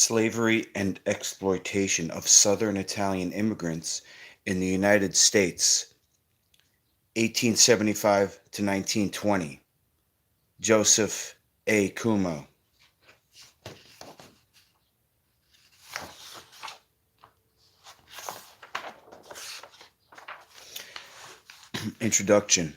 Slavery and exploitation of Southern Italian immigrants in the United States, 1875 to 1920. Joseph A. Cuomo. Introduction.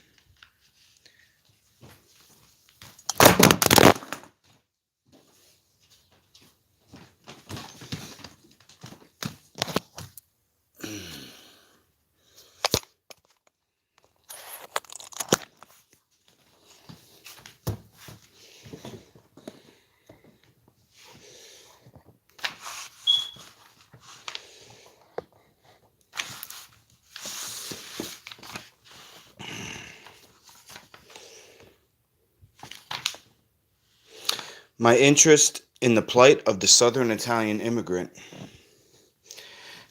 My interest in the plight of the Southern Italian immigrant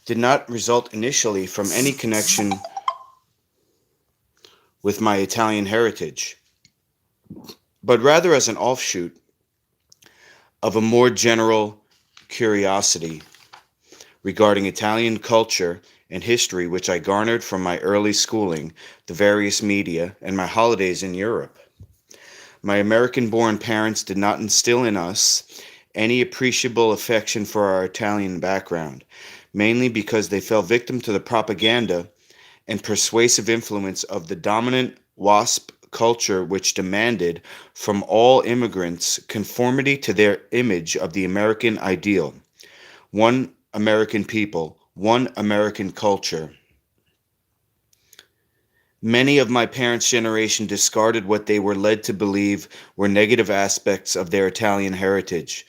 did not result initially from any connection with my Italian heritage, but rather as an offshoot of a more general curiosity regarding Italian culture and history, which I garnered from my early schooling, the various media, and my holidays in Europe. My American born parents did not instill in us any appreciable affection for our Italian background, mainly because they fell victim to the propaganda and persuasive influence of the dominant WASP culture, which demanded from all immigrants conformity to their image of the American ideal: one American people, one American culture. Many of my parents' generation discarded what they were led to believe were negative aspects of their Italian heritage,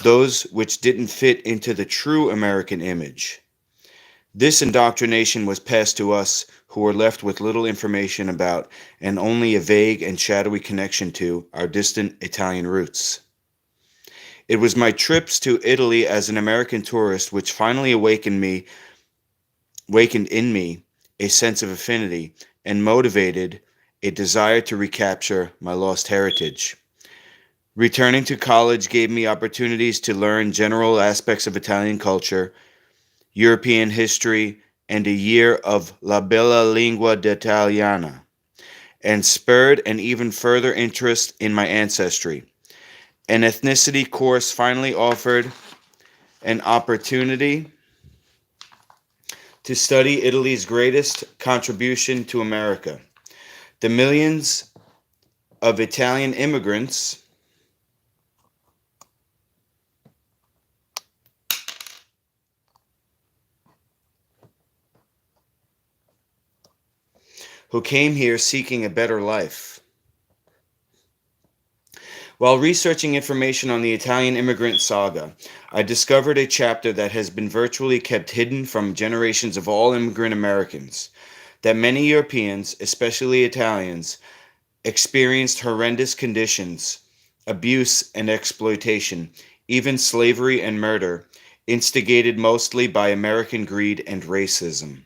those which didn't fit into the true American image. This indoctrination was passed to us, who were left with little information about and only a vague and shadowy connection to our distant Italian roots. It was my trips to Italy as an American tourist which finally awakened in me a sense of affinity and motivated a desire to recapture my lost heritage. Returning to college gave me opportunities to learn general aspects of Italian culture, European history, and a year of La Bella Lingua d'Italiana, and spurred an even further interest in my ancestry. An ethnicity course finally offered an opportunity to study Italy's greatest contribution to America: the millions of Italian immigrants who came here seeking a better life. While researching information on the Italian immigrant saga, I discovered a chapter that has been virtually kept hidden from generations of all immigrant Americans: that many Europeans, especially Italians, experienced horrendous conditions, abuse and exploitation, even slavery and murder, instigated mostly by American greed and racism.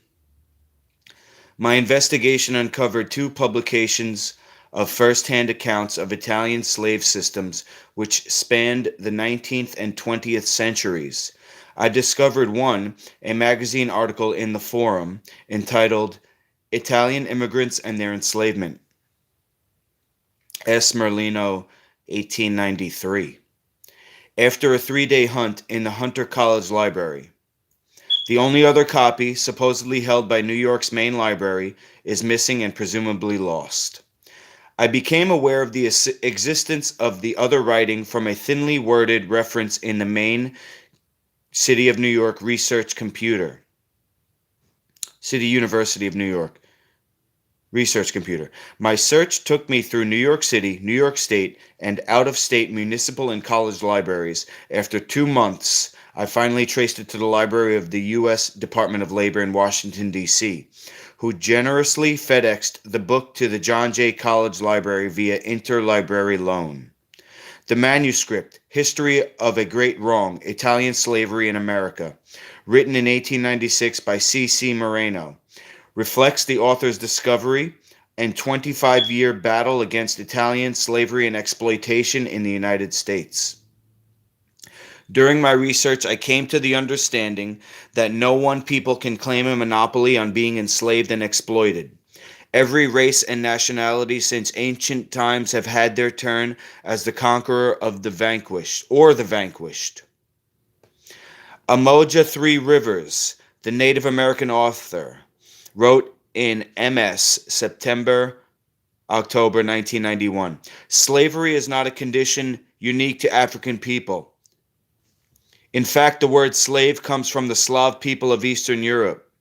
My investigation uncovered two publications of first-hand accounts of Italian slave systems which spanned the 19th and 20th centuries. I discovered one, a magazine article in the Forum, entitled "Italian Immigrants and Their Enslavement." S. Merlino, 1893. After a 3-day hunt in the Hunter College Library. The only other copy, supposedly held by New York's main library, is missing and presumably lost. I became aware of the existence of the other writing from a thinly worded reference in the main City of New York Research Computer. City University of New York Research Computer. My search took me through New York City, New York State, and out-of-state municipal and college libraries. After 2 months, I finally traced it to the library of the U.S. Department of Labor in Washington, D.C., who generously FedExed the book to the John Jay College Library via interlibrary loan. The manuscript, History of a Great Wrong, Italian Slavery in America, written in 1896 by C.C. Moreno, reflects the author's discovery and 25-year battle against Italian slavery and exploitation in the United States. During my research, I came to the understanding that no one people can claim a monopoly on being enslaved and exploited. Every race and nationality since ancient times have had their turn as the conqueror of the vanquished, or the vanquished. Amoja Three Rivers, the Native American author, wrote in MS, October 1991. Slavery is not a condition unique to African people. In fact, the word slave comes from the Slav people of Eastern Europe.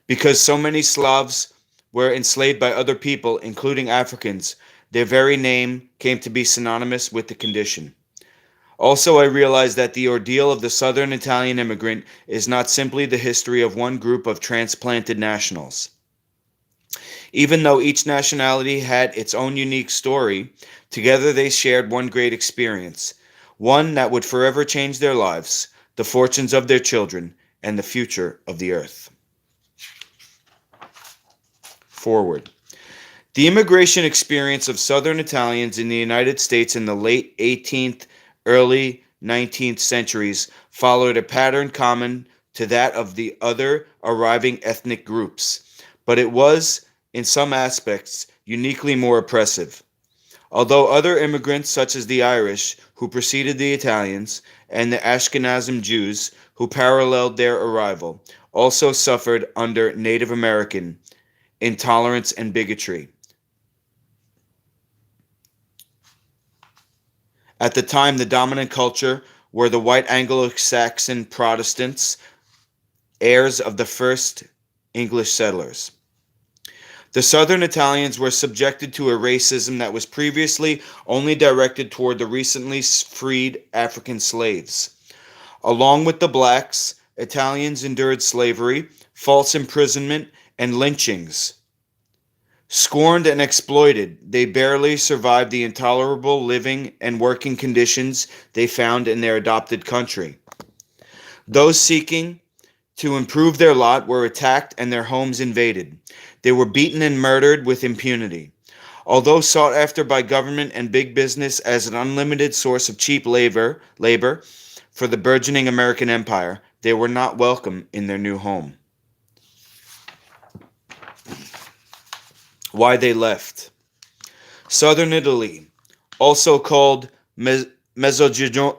Because so many Slavs were enslaved by other people, including Africans, their very name came to be synonymous with the condition. Also, I realized that the ordeal of the Southern Italian immigrant is not simply the history of one group of transplanted nationals. Even though each nationality had its own unique story, together they shared one great experience, one that would forever change their lives, the fortunes of their children, and the future of the earth. Forward. The immigration experience of Southern Italians in the United States in the late 18th, early 19th centuries followed a pattern common to that of the other arriving ethnic groups, but it was, in some aspects, uniquely more oppressive. Although other immigrants, such as the Irish, who preceded the Italians, and the Ashkenazim Jews, who paralleled their arrival, also suffered under Native American intolerance and bigotry. At the time, the dominant culture were the white Anglo-Saxon Protestants, heirs of the first English settlers. The Southern Italians were subjected to a racism that was previously only directed toward the recently freed African slaves. Along with the blacks, Italians endured slavery, false imprisonment, and lynchings. Scorned and exploited, they barely survived the intolerable living and working conditions they found in their adopted country. Those seeking to improve their lot were attacked and their homes invaded. They were beaten and murdered with impunity. Although sought after by government and big business as an unlimited source of cheap labor for the burgeoning American empire, they were not welcome in their new home. Why they left. Southern Italy, also called the Mezzogiorno.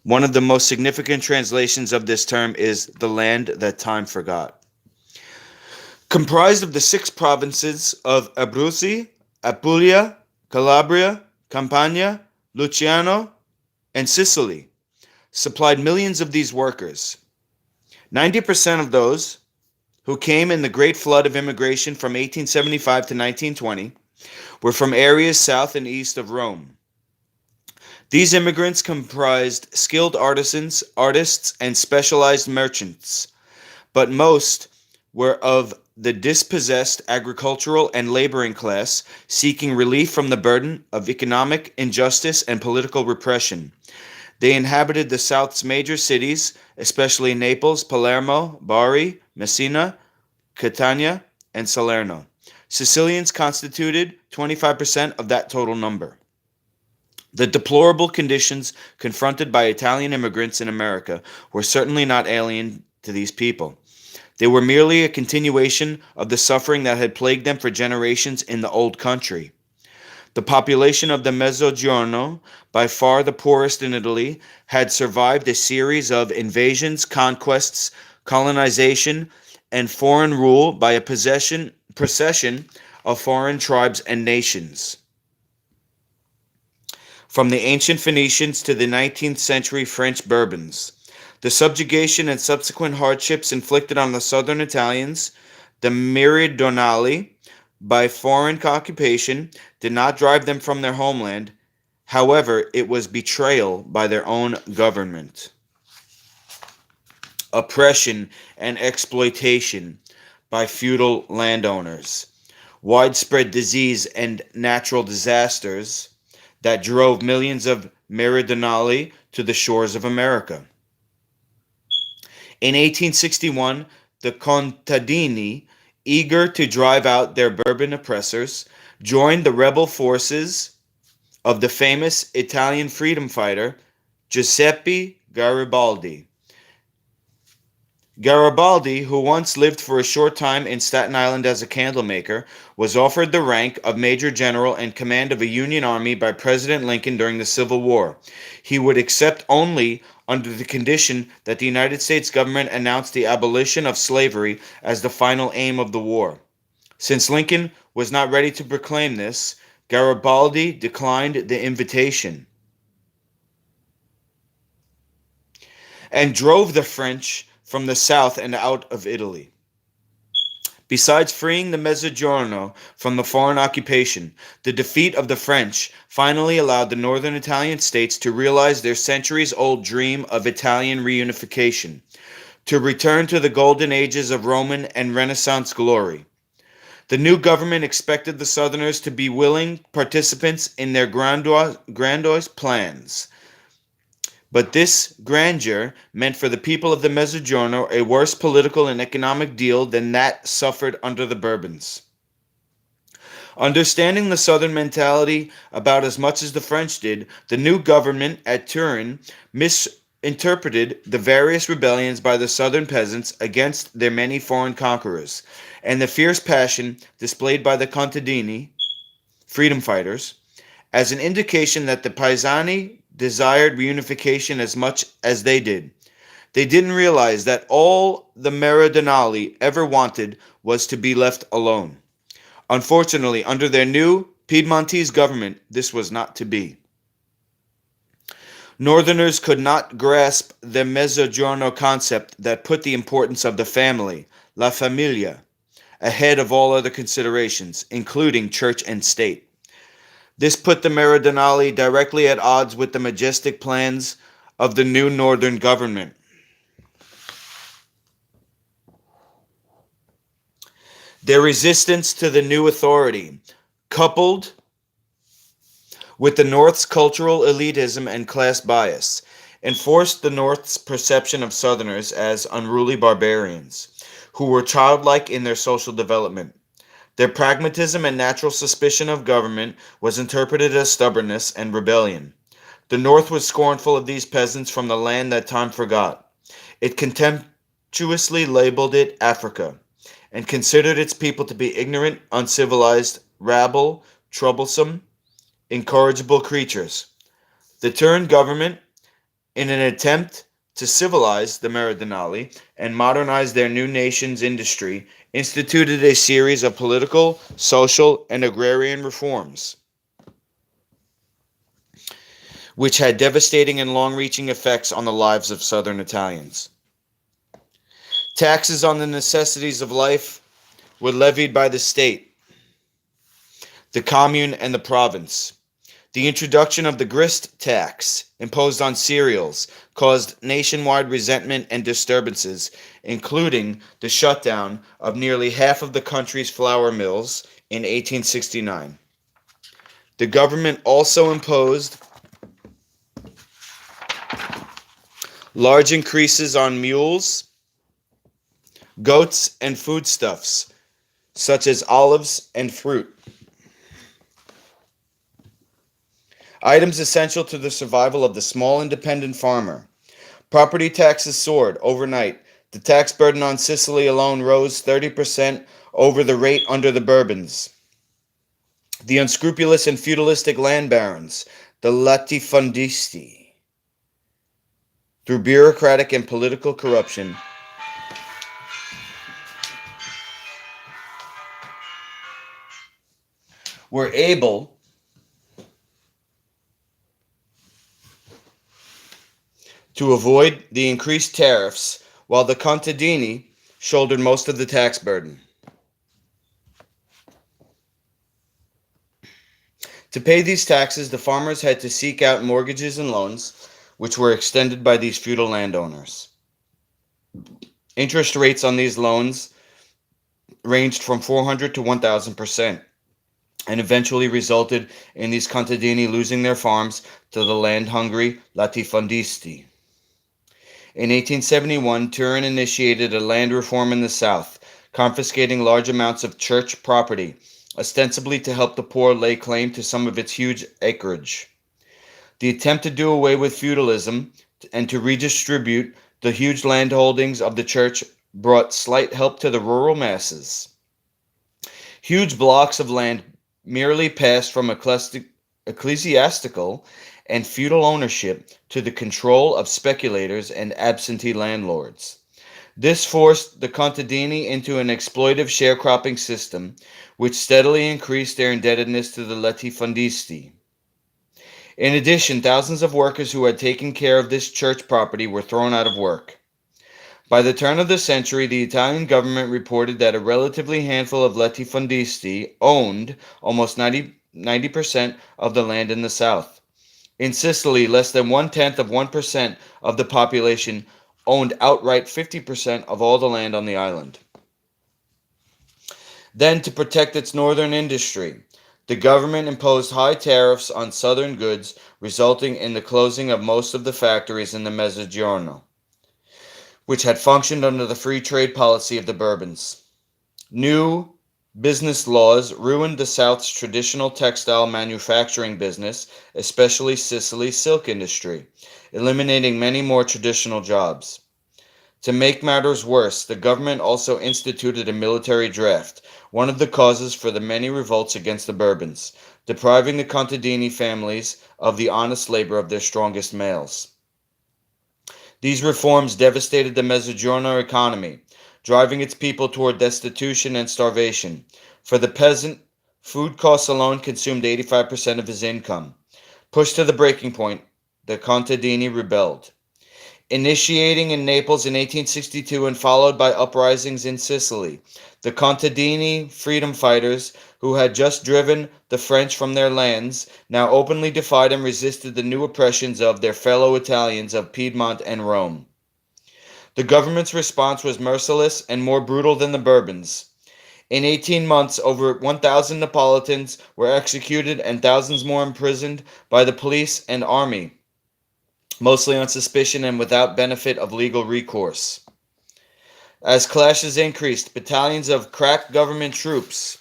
One of the most significant translations of this term is the land that time forgot. Comprised of the 6 provinces of Abruzzi, Apulia, Calabria, Campania, Luciano, and Sicily, supplied millions of these workers. 90% of those who came in the Great Flood of immigration from 1875 to 1920 were from areas south and east of Rome. These immigrants comprised skilled artisans, artists, and specialized merchants, but most were of the dispossessed agricultural and laboring class seeking relief from the burden of economic injustice and political repression. They inhabited the South's major cities, especially Naples, Palermo, Bari, Messina, Catania, and Salerno. Sicilians constituted 25% of that total number. The deplorable conditions confronted by Italian immigrants in America were certainly not alien to these people. They were merely a continuation of the suffering that had plagued them for generations in the old country. The population of the Mezzogiorno, by far the poorest in Italy, had survived a series of invasions, conquests, colonization, and foreign rule by a procession of foreign tribes and nations. From the ancient Phoenicians to the 19th century French Bourbons, the subjugation and subsequent hardships inflicted on the Southern Italians, the Meridionali, by foreign occupation, did not drive them from their homeland. However, it was betrayal by their own government. Oppression and exploitation by feudal landowners, widespread disease and natural disasters that drove millions of Meridionali to the shores of America. In 1861, the contadini, eager to drive out their Bourbon oppressors, joined the rebel forces of the famous Italian freedom fighter Giuseppe Garibaldi. Garibaldi, who once lived for a short time in Staten Island as a candle maker, was offered the rank of Major General and command of a Union army by President Lincoln during the Civil War. He would accept only under the condition that the United States government announced the abolition of slavery as the final aim of the war. Since Lincoln was not ready to proclaim this, Garibaldi declined the invitation and drove the French from the south and out of Italy. Besides freeing the Mezzogiorno from the foreign occupation, the defeat of the French finally allowed the northern Italian states to realize their centuries-old dream of Italian reunification, to return to the golden ages of Roman and Renaissance glory. The new government expected the Southerners to be willing participants in their grandiose plans. But this grandeur meant for the people of the Mezzogiorno a worse political and economic deal than that suffered under the Bourbons. Understanding the Southern mentality about as much as the French did, the new government at Turin misinterpreted the various rebellions by the Southern peasants against their many foreign conquerors, and the fierce passion displayed by the contadini, freedom fighters, as an indication that the Pisani desired reunification as much as they did. They didn't realize that all the Meridionali ever wanted was to be left alone. Unfortunately, under their new Piedmontese government, this was not to be. Northerners could not grasp the Mezzogiorno concept that put the importance of the family, la familia, ahead of all other considerations, including church and state. This put the Meridionali directly at odds with the majestic plans of the new northern government. Their resistance to the new authority, coupled with the North's cultural elitism and class bias, enforced the North's perception of Southerners as unruly barbarians, who were childlike in their social development. Their pragmatism and natural suspicion of government was interpreted as stubbornness and rebellion. The North was scornful of these peasants from the land that time forgot. It contemptuously labeled it Africa, and considered its people to be ignorant, uncivilized, rabble, troublesome, incorrigible creatures. The Turin government, in an attempt to civilize the Meridionali and modernize their new nation's industry, instituted a series of political, social, and agrarian reforms, which had devastating and long-reaching effects on the lives of Southern Italians. Taxes on the necessities of life were levied by the state, the commune, and the province. The introduction of the grist tax, imposed on cereals, caused nationwide resentment and disturbances, including the shutdown of nearly half of the country's flour mills in 1869. The government also imposed large increases on mules, goats, and foodstuffs, such as olives and fruit. Items essential to the survival of the small independent farmer. Property taxes soared overnight. The tax burden on Sicily alone rose 30% over the rate under the Bourbons. The unscrupulous and feudalistic land barons, the latifondisti, through bureaucratic and political corruption, were able to avoid the increased tariffs, while the contadini shouldered most of the tax burden. To pay these taxes, the farmers had to seek out mortgages and loans, which were extended by these feudal landowners. Interest rates on these loans ranged from 400 to 1,000%, and eventually resulted in these contadini losing their farms to the land-hungry latifondisti. In 1871, Turin initiated a land reform in the South, confiscating large amounts of church property ostensibly to help the poor lay claim to some of its huge acreage. The attempt to do away with feudalism and to redistribute the huge landholdings of the church brought slight help to the rural masses. Huge blocks of land merely passed from ecclesiastical and feudal ownership to the control of speculators and absentee landlords. This forced the contadini into an exploitive sharecropping system, which steadily increased their indebtedness to the latifondisti. In addition, thousands of workers who had taken care of this church property were thrown out of work. By the turn of the century, the Italian government reported that a relatively handful of latifondisti owned almost 90% of the land in the south. In Sicily, less than 0.1% of the population owned outright 50% of all the land on the island. Then, to protect its northern industry, the government imposed high tariffs on southern goods, resulting in the closing of most of the factories in the Mezzogiorno, which had functioned under the free trade policy of the Bourbons. New business laws ruined the South's traditional textile manufacturing business, especially Sicily's silk industry, eliminating many more traditional jobs. To make matters worse, the government also instituted a military draft, one of the causes for the many revolts against the Bourbons, depriving the contadini families of the honest labor of their strongest males. These reforms devastated the Mezzogiorno economy, driving its people toward destitution and starvation. For the peasant, food costs alone consumed 85% of his income. Pushed to the breaking point, the contadini rebelled. Initiating in Naples in 1862 and followed by uprisings in Sicily, the contadini freedom fighters, who had just driven the French from their lands, now openly defied and resisted the new oppressions of their fellow Italians of Piedmont and Rome. The government's response was merciless and more brutal than the Bourbons. In 18 months, over 1,000 Neapolitans were executed and thousands more imprisoned by the police and army, mostly on suspicion and without benefit of legal recourse. As clashes increased, battalions of crack government troops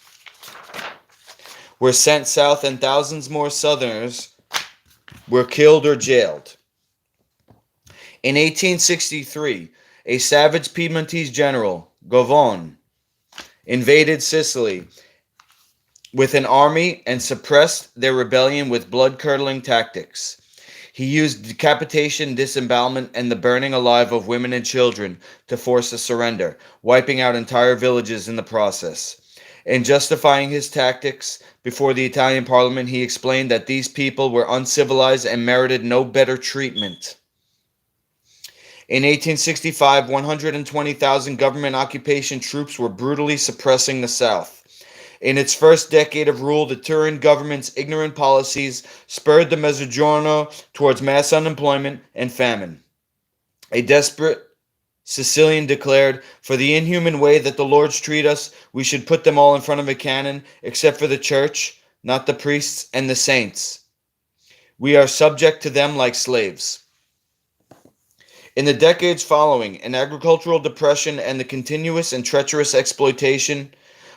were sent south and thousands more Southerners were killed or jailed. In 1863, a savage Piedmontese general, Govone, invaded Sicily with an army and suppressed their rebellion with blood-curdling tactics. He used decapitation, disembowelment, and the burning alive of women and children to force a surrender, wiping out entire villages in the process. In justifying his tactics before the Italian parliament, he explained that these people were uncivilized and merited no better treatment. In 1865, 120,000 government occupation troops were brutally suppressing the South. In its first decade of rule, the Turin government's ignorant policies spurred the Mezzogiorno towards mass unemployment and famine. A desperate Sicilian declared, "For the inhuman way that the lords treat us, we should put them all in front of a cannon, except for the church, not the priests and the saints. We are subject to them like slaves." In the decades following, an agricultural depression and the continuous and treacherous exploitation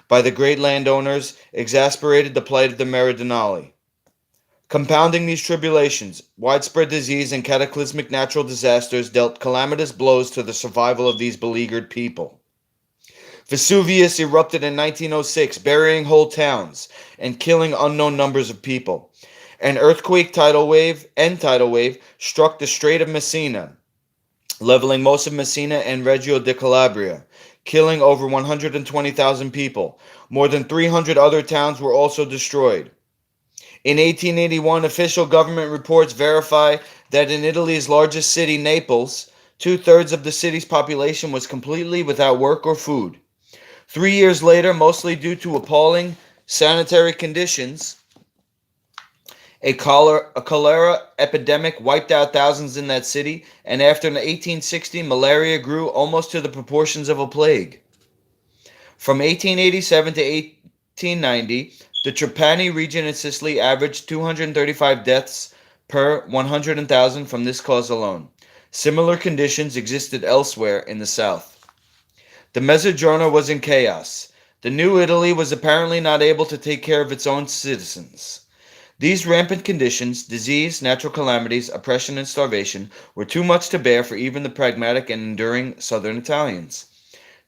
by the great landowners exasperated the plight of the meridionali. Compounding these tribulations, widespread disease and cataclysmic natural disasters dealt calamitous blows to the survival of these beleaguered people. Vesuvius erupted in 1906, burying whole towns and killing unknown numbers of people. An earthquake tidal wave struck the Strait of Messina, leveling most of Messina and Reggio di Calabria, killing over 120,000 people. More than 300 other towns were also destroyed. In 1881, official government reports verify that in Italy's largest city, Naples, 2/3 of the city's population was completely without work or food. 3 years later, mostly due to appalling sanitary conditions, a cholera epidemic wiped out thousands in that city, and after 1860, malaria grew almost to the proportions of a plague. From 1887 to 1890, the Trapani region in Sicily averaged 235 deaths per 100,000 from this cause alone. Similar conditions existed elsewhere in the south. The Mezzogiorno was in chaos. The new Italy was apparently not able to take care of its own citizens. These rampant conditions, disease, natural calamities, oppression, and starvation, were too much to bear for even the pragmatic and enduring southern Italians.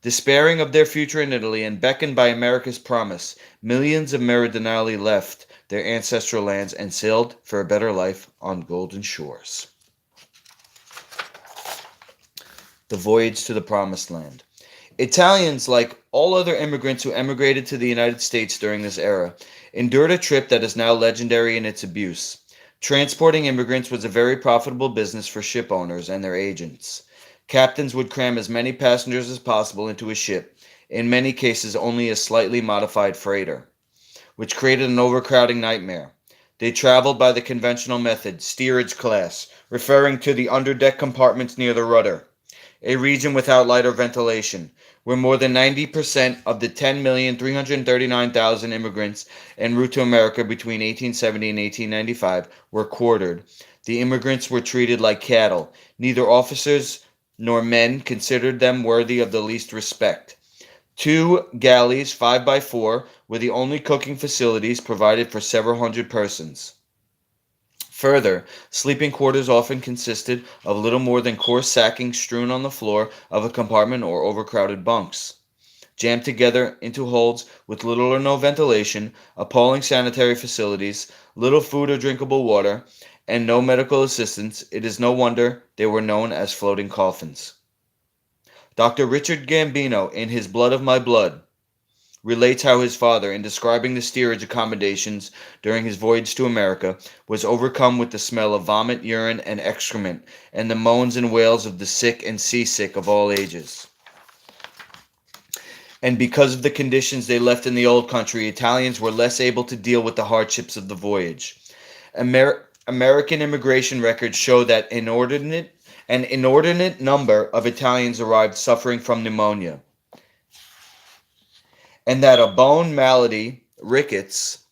Despairing of their future in Italy and beckoned by America's promise, millions of Meridionali left their ancestral lands and sailed for a better life on golden shores. The Voyage to the Promised Land. Italians, like all other immigrants who emigrated to the United States during this era, endured a trip that is now legendary in its abuse. Transporting immigrants was a very profitable business for ship owners and their agents. Captains would cram as many passengers as possible into a ship, in many cases only a slightly modified freighter, which created an overcrowding nightmare. They traveled by the conventional method, steerage class, referring to the underdeck compartments near the rudder, a region without light or ventilation, where more than 90% of the 10,339,000 immigrants en route to America between 1870 and 1895 were quartered. The immigrants were treated like cattle. Neither officers nor men considered them worthy of the least respect. 2 galleys, 5x4, were the only cooking facilities provided for several hundred persons. Further, sleeping quarters often consisted of little more than coarse sacking strewn on the floor of a compartment or overcrowded bunks. Jammed together into holds with little or no ventilation, appalling sanitary facilities, little food or drinkable water, and no medical assistance, it is no wonder they were known as floating coffins. Dr. Richard Gambino, in his Blood of My Blood, relates how his father, in describing the steerage accommodations during his voyage to America, was overcome with the smell of vomit, urine, and excrement, and the moans and wails of the sick and seasick of all ages. And because of the conditions they left in the old country, Italians were less able to deal with the hardships of the voyage. American immigration records show that an inordinate number of Italians arrived suffering from pneumonia, and that a bone malady, rickets,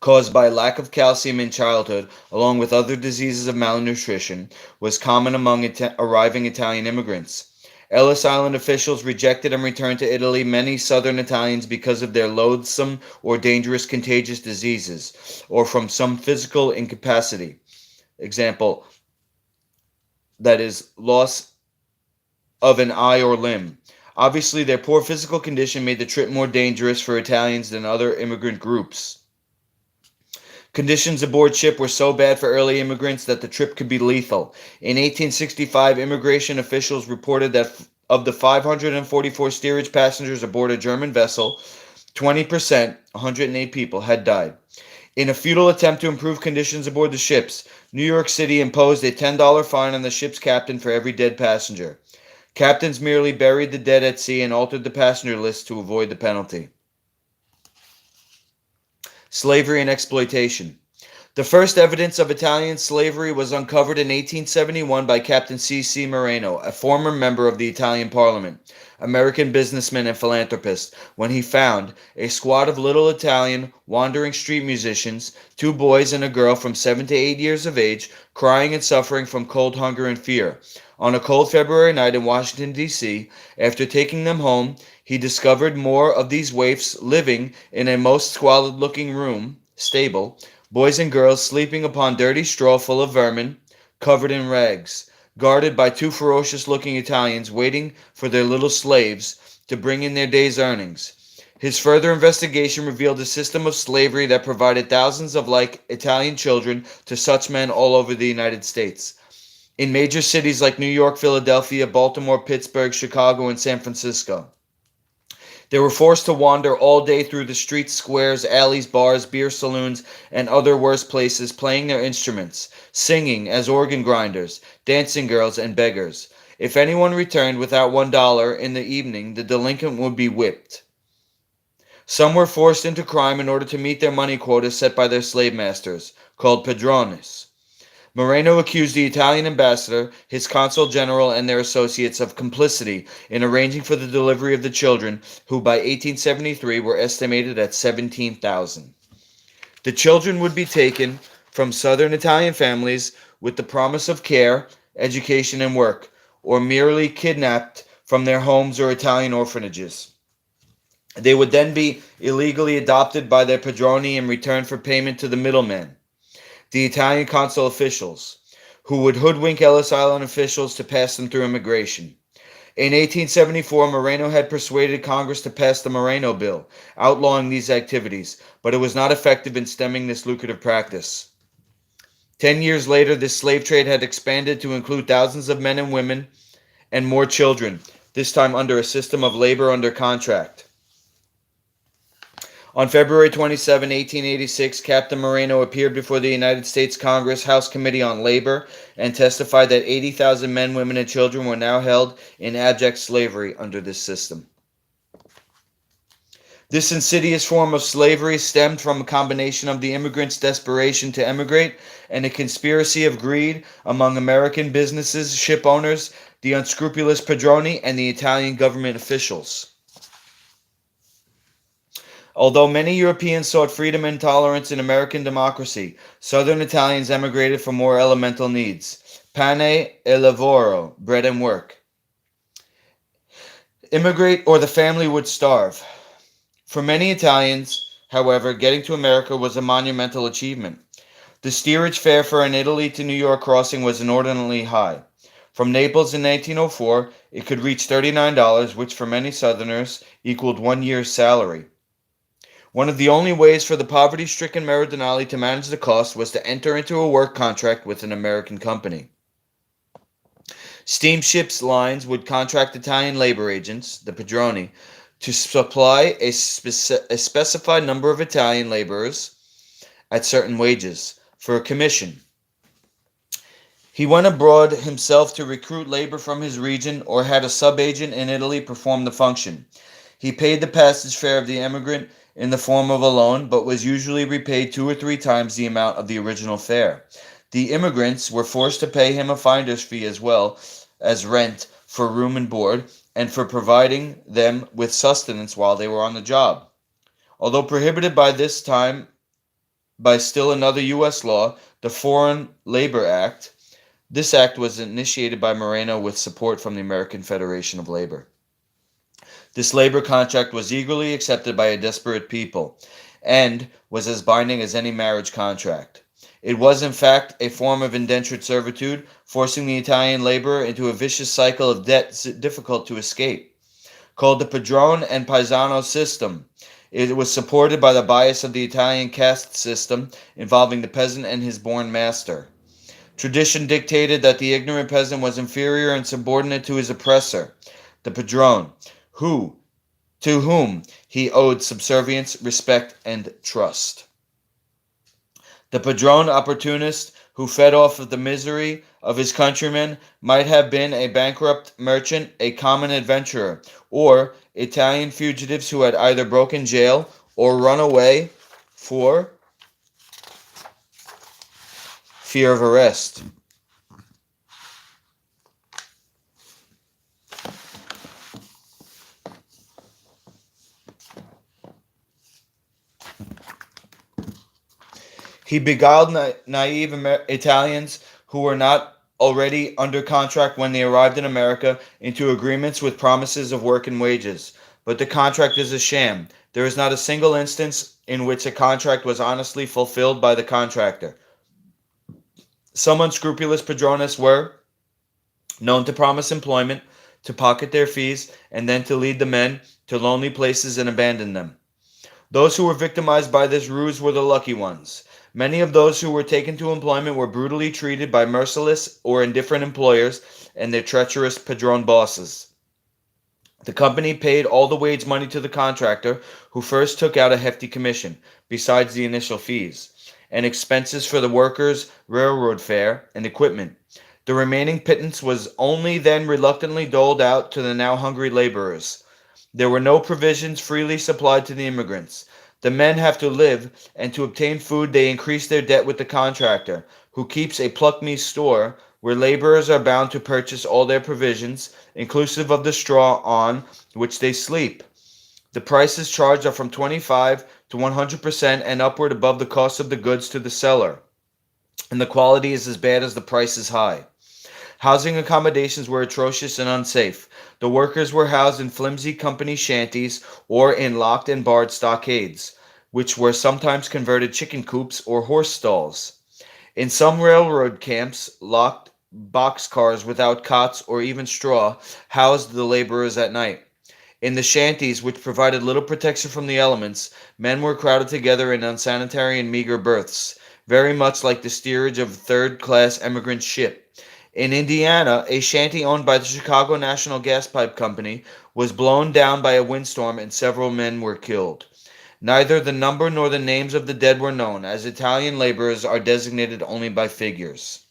caused by lack of calcium in childhood, along with other diseases of malnutrition, was common among arriving Italian immigrants. Ellis Island officials rejected and returned to Italy many southern Italians because of their loathsome or dangerous contagious diseases, or from some physical incapacity. Example, that is, loss of an eye or limb. Obviously, their poor physical condition made the trip more dangerous for Italians than other immigrant groups. Conditions aboard ship were so bad for early immigrants that the trip could be lethal. In 1865, immigration officials reported that of the 544 steerage passengers aboard a German vessel, 20%, 108 people, had died. In a futile attempt to improve conditions aboard the ships, New York City imposed a $10 fine on the ship's captain for every dead passenger. Captains merely buried the dead at sea and altered the passenger list to avoid the penalty. Slavery and exploitation. The first evidence of Italian slavery was uncovered in 1871 by Captain C.C. Moreno, a former member of the Italian Parliament, American businessman and philanthropist, when he found a squad of little Italian wandering street musicians, 2 boys and a girl from 7 to 8 years of age, crying and suffering from cold, hunger, and fear. On a cold February night in Washington, D.C., after taking them home, he discovered more of these waifs living in a most squalid-looking stable, boys and girls sleeping upon dirty straw full of vermin, covered in rags, guarded by 2 ferocious-looking Italians waiting for their little slaves to bring in their day's earnings. His further investigation revealed a system of slavery that provided thousands of like Italian children to such men all over the United States. In major cities like New York, Philadelphia, Baltimore, Pittsburgh, Chicago, and San Francisco. They were forced to wander all day through the streets, squares, alleys, bars, beer saloons, and other worse places, playing their instruments, singing as organ grinders, dancing girls, and beggars. If anyone returned without $1 in the evening, the delinquent would be whipped. Some were forced into crime in order to meet their money quotas set by their slave masters, called padrones. Moreno accused the Italian ambassador, his consul general, and their associates of complicity in arranging for the delivery of the children, who by 1873 were estimated at 17,000. The children would be taken from southern Italian families with the promise of care, education, and work. or merely kidnapped from their homes or Italian orphanages. They would then be illegally adopted by their padroni in return for payment to the middlemen, the Italian consul officials, who would hoodwink Ellis Island officials to pass them through immigration. In 1874, Moreno had persuaded Congress to pass the Moreno Bill, outlawing these activities, but it was not effective in stemming this lucrative practice. 10 years later, this slave trade had expanded to include thousands of men and women and more children, this time under a system of labor under contract. On February 27, 1886, Captain Moreno appeared before the United States Congress House Committee on Labor and testified that 80,000 men, women, and children were now held in abject slavery under this system. This insidious form of slavery stemmed from a combination of the immigrants' desperation to emigrate and a conspiracy of greed among American businesses, ship owners, the unscrupulous padroni, and the Italian government officials. Although many Europeans sought freedom and tolerance in American democracy, Southern Italians emigrated for more elemental needs: pane e lavoro, bread and work. Immigrate or the family would starve. For many Italians, however, getting to America was a monumental achievement. The steerage fare for an Italy to New York crossing was inordinately high. From Naples in 1904, it could reach $39, which for many Southerners equaled 1 year's salary. One of the only ways for the poverty-stricken Meridionali to manage the cost was to enter into a work contract with an American company. Steamships lines would contract Italian labor agents, the padroni, to supply a specified number of Italian laborers at certain wages for a commission. He went abroad himself to recruit labor from his region or had a sub-agent in Italy perform the function. He paid the passage fare of the immigrant in the form of a loan, but was usually repaid 2 or 3 times the amount of the original fare. The immigrants were forced to pay him a finder's fee as well as rent for room and board, and for providing them with sustenance while they were on the job. Although prohibited by this time by still another U.S. law, the Foreign Labor Act, this act was initiated by Moreno with support from the American Federation of Labor. This labor contract was eagerly accepted by a desperate people, and was as binding as any marriage contract. It was, in fact, a form of indentured servitude, forcing the Italian laborer into a vicious cycle of debt difficult to escape. Called the Padron and Pisano system, it was supported by the bias of the Italian caste system involving the peasant and his born master. Tradition dictated that the ignorant peasant was inferior and subordinate to his oppressor, the Padron, to whom he owed subservience, respect, and trust. The Padron Opportunist, who fed off of the misery of his countrymen, might have been a bankrupt merchant, a common adventurer, or Italian fugitives who had either broken jail or run away for fear of arrest. He beguiled naive Italians who were not already under contract when they arrived in America into agreements with promises of work and wages. But the contract is a sham. There is not a single instance in which a contract was honestly fulfilled by the contractor. Some unscrupulous padrones were known to promise employment, to pocket their fees, and then to lead the men to lonely places and abandon them. Those who were victimized by this ruse were the lucky ones. Many of those who were taken to employment were brutally treated by merciless or indifferent employers and their treacherous padron bosses. The company paid all the wage money to the contractor, who first took out a hefty commission, besides the initial fees, and expenses for the workers, railroad fare, and equipment. The remaining pittance was only then reluctantly doled out to the now hungry laborers. There were no provisions freely supplied to the immigrants. The men have to live, and to obtain food they increase their debt with the contractor, who keeps a pluck-me store where laborers are bound to purchase all their provisions, inclusive of the straw on which they sleep. The prices charged are from 25 to 100% and upward above the cost of the goods to the seller, and the quality is as bad as the price is high. Housing accommodations were atrocious and unsafe. The workers were housed in flimsy company shanties or in locked and barred stockades, which were sometimes converted chicken coops or horse stalls. In some railroad camps, locked boxcars without cots or even straw housed the laborers at night. In the shanties, which provided little protection from the elements, men were crowded together in unsanitary and meager berths, very much like the steerage of a third-class emigrant ship. In Indiana, a shanty owned by the Chicago National Gas Pipe Company was blown down by a windstorm and several men were killed. Neither the number nor the names of the dead were known, as Italian laborers are designated only by figures.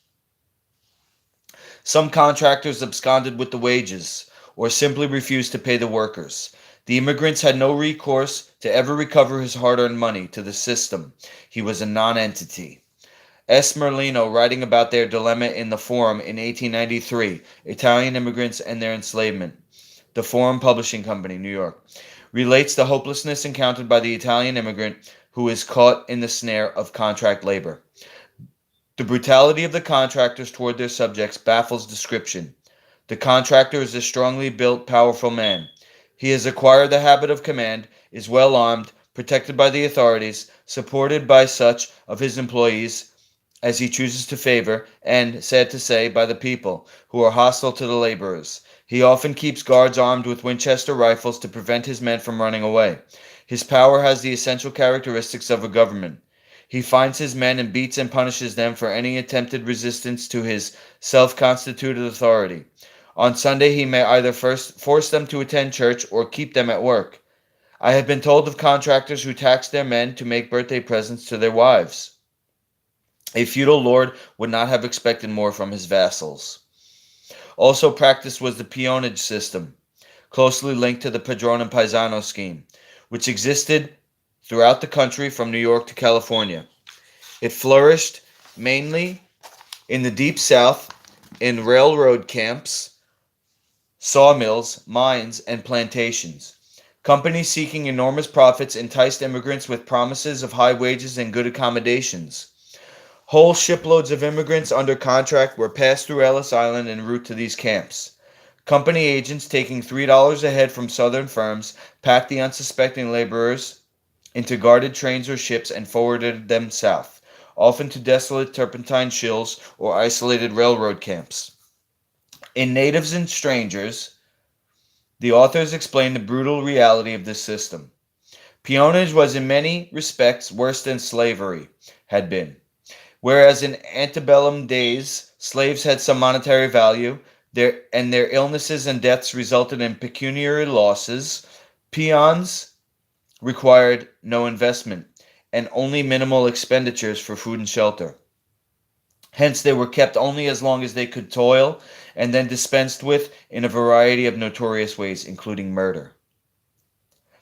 Some contractors absconded with the wages, or simply refused to pay the workers. The immigrants had no recourse to ever recover his hard-earned money to the system. He was a non-entity. S. Merlino, writing about their dilemma in the Forum in 1893, Italian Immigrants and Their Enslavement, the Forum Publishing Company, New York, relates the hopelessness encountered by the Italian immigrant who is caught in the snare of contract labor. The brutality of the contractors toward their subjects baffles description. The contractor is a strongly built, powerful man. He has acquired the habit of command, is well armed, protected by the authorities, supported by such of his employees as he chooses to favor, and, sad to say, by the people, who are hostile to the laborers. He often keeps guards armed with Winchester rifles to prevent his men from running away. His power has the essential characteristics of a government. He finds his men and beats and punishes them for any attempted resistance to his self-constituted authority. On Sunday he may either first force them to attend church or keep them at work. I have been told of contractors who taxed their men to make birthday presents to their wives. A feudal lord would not have expected more from his vassals. Also practiced was the peonage system, closely linked to the Padron and Pisano scheme, which existed throughout the country from New York to California. It flourished mainly in the Deep South, in railroad camps, sawmills, mines, and plantations. Companies seeking enormous profits enticed immigrants with promises of high wages and good accommodations. Whole shiploads of immigrants under contract were passed through Ellis Island en route to these camps. Company agents, taking $3 a head from southern firms, packed the unsuspecting laborers into guarded trains or ships and forwarded them south, often to desolate turpentine shills or isolated railroad camps. In Natives and Strangers, the authors explain the brutal reality of this system. Peonage was in many respects worse than slavery had been. Whereas in antebellum days, slaves had some monetary value, their illnesses and deaths resulted in pecuniary losses, peons required no investment and only minimal expenditures for food and shelter. Hence, they were kept only as long as they could toil and then dispensed with in a variety of notorious ways, including murder.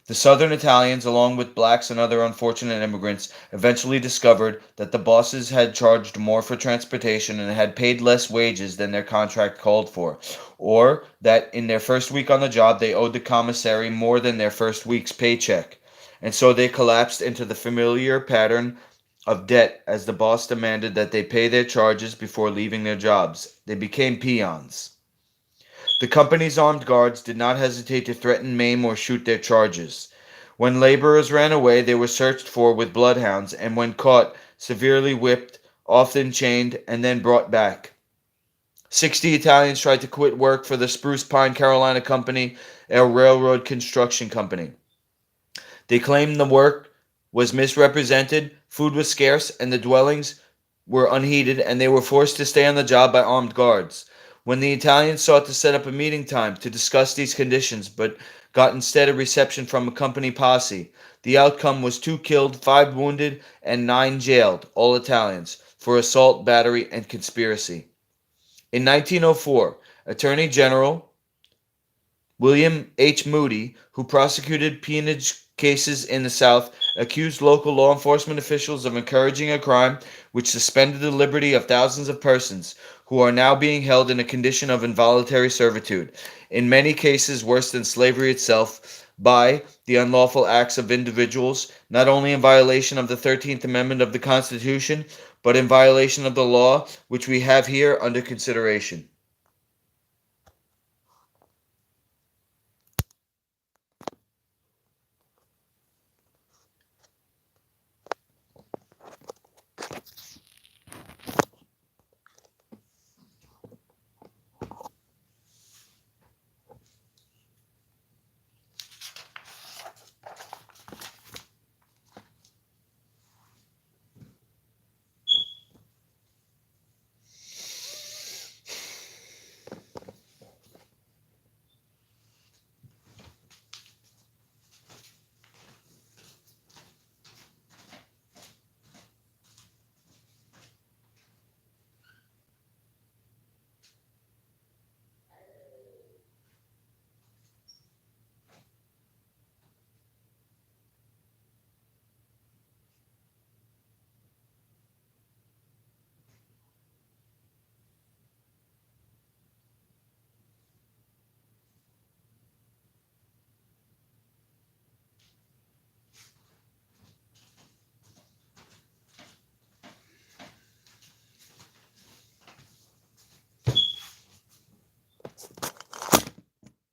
The southern Italians, along with blacks and other unfortunate immigrants, eventually discovered that the bosses had charged more for transportation and had paid less wages than their contract called for, or that in their first week on the job they owed the commissary more than their first week's paycheck. And so they collapsed into the familiar pattern of debt as the boss demanded that they pay their charges before leaving their jobs. They became peons. The company's armed guards did not hesitate to threaten, maim, or shoot their charges. When laborers ran away, they were searched for with bloodhounds, and when caught, severely whipped, often chained, and then brought back. 60 Italians tried to quit work for the Spruce Pine Carolina Company, a railroad construction company. They claimed the work was misrepresented, food was scarce, and the dwellings were unheated, and they were forced to stay on the job by armed guards. When the Italians sought to set up a meeting time to discuss these conditions, but got instead a reception from a company posse, the outcome was 2 killed, 5 wounded, and 9 jailed, all Italians, for assault, battery, and conspiracy. In 1904, Attorney General William H. Moody, who prosecuted peonage cases in the South, accused local law enforcement officials of encouraging a crime which suspended the liberty of thousands of persons who are now being held in a condition of involuntary servitude, in many cases worse than slavery itself, by the unlawful acts of individuals, not only in violation of the 13th Amendment of the Constitution, but in violation of the law which we have here under consideration.